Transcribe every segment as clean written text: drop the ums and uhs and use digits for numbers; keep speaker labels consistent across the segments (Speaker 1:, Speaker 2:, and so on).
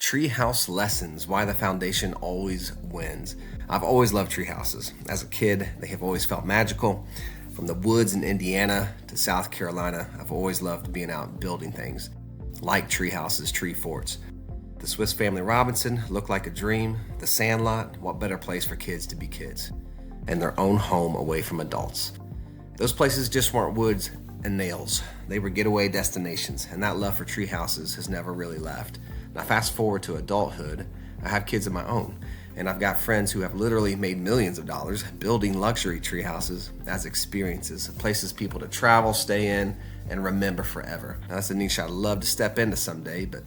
Speaker 1: Treehouse lessons, why the foundation always wins. I've always loved treehouses. As a kid, they have always felt magical. From the woods in Indiana to South Carolina, I've always loved being out building things, like treehouses, tree forts. The Swiss Family Robinson looked like a dream. The Sandlot, what better place for kids to be kids? And their own home away from adults. Those places just weren't woods and nails. They were getaway destinations, and that love for treehouses has never really left. Now fast forward to adulthood, I have kids of my own, and I've got friends who have literally made millions of dollars building luxury treehouses as experiences, places people to travel, stay in, and remember forever. Now that's a niche I'd love to step into someday, but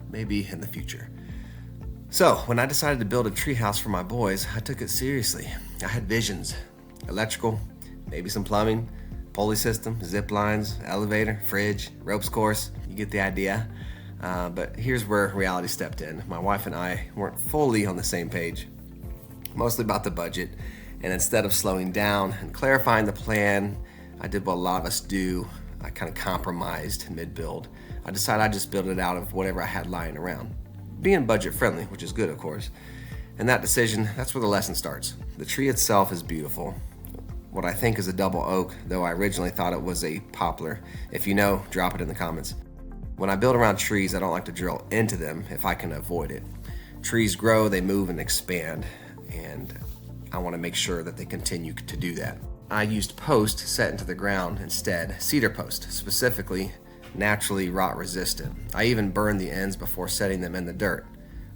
Speaker 1: maybe in the future. So when I decided to build a treehouse for my boys, I took it seriously. I had visions: electrical, maybe some plumbing, pulley system, zip lines, elevator, fridge, ropes course. You get the idea. But here's where reality stepped in. My wife and I weren't fully on the same page, mostly about the budget. And instead of slowing down and clarifying the plan, I did what a lot of us do. I kind of compromised mid-build. I decided I'd just build it out of whatever I had lying around, being budget friendly, which is good, of course. And that decision, that's where the lesson starts. The tree itself is beautiful. What I think is a double oak, though I originally thought it was a poplar. If you know, drop it in the comments. When I build around trees, I don't like to drill into them if I can avoid it. Trees grow, they move and expand, and I want to make sure that they continue to do that. I used post set into the ground instead, cedar post, specifically naturally rot resistant. I even burned the ends before setting them in the dirt,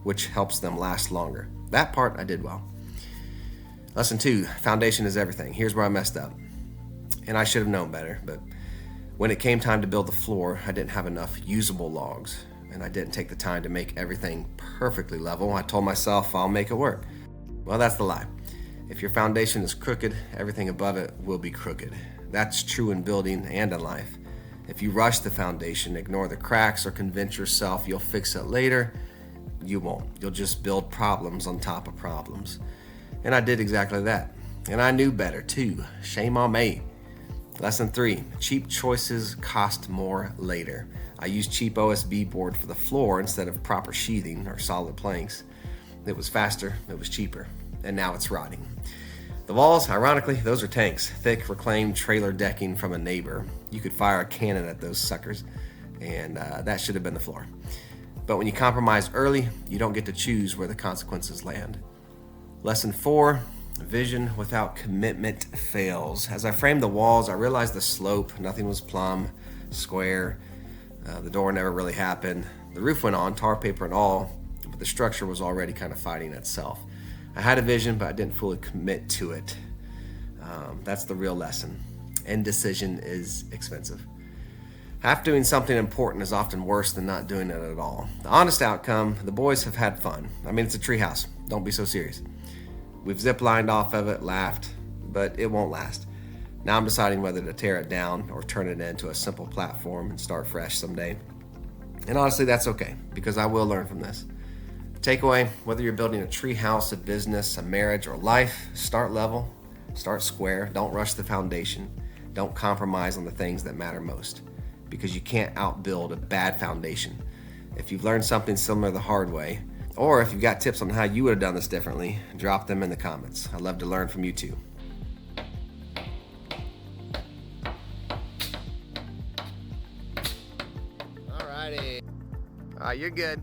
Speaker 1: which helps them last longer. That part I did well. Lesson 2, foundation is everything. Here's where I messed up. And I should have known better, but when it came time to build the floor, I didn't have enough usable logs, and I didn't take the time to make everything perfectly level. I told myself I'll make it work. Well, that's the lie. If your foundation is crooked, everything above it will be crooked. That's true in building and in life. If you rush the foundation, ignore the cracks, or convince yourself you'll fix it later, you won't. You'll just build problems on top of problems. And I did exactly that. And I knew better too. Shame on me. Lesson 3, cheap choices cost more later. I used cheap OSB board for the floor instead of proper sheathing or solid planks. It was faster, it was cheaper, and now it's rotting. The walls, ironically, those are tanks, thick reclaimed trailer decking from a neighbor. You could fire a cannon at those suckers, and that should have been the floor. But when you compromise early, you don't get to choose where the consequences land. Lesson 4, vision without commitment fails. As I framed the walls, I realized the slope, nothing was plumb, square. The door never really happened. The roof went on, tar paper and all, but the structure was already kind of fighting itself. I had a vision, but I didn't fully commit to it. That's the real lesson. Indecision is expensive. Half doing something important is often worse than not doing it at all. The honest outcome, the boys have had fun. I mean, it's a treehouse. Don't be so serious. We've zip-lined off of it, laughed, but it won't last. Now I'm deciding whether to tear it down or turn it into a simple platform and start fresh someday. And honestly, that's okay, because I will learn from this. Takeaway, whether you're building a tree house, a business, a marriage, or life, start level, start square, don't rush the foundation, don't compromise on the things that matter most, because you can't outbuild a bad foundation. If you've learned something similar the hard way, or if you've got tips on how you would have done this differently, drop them in the comments. I'd love to learn from you too. Alrighty. All right, you're good.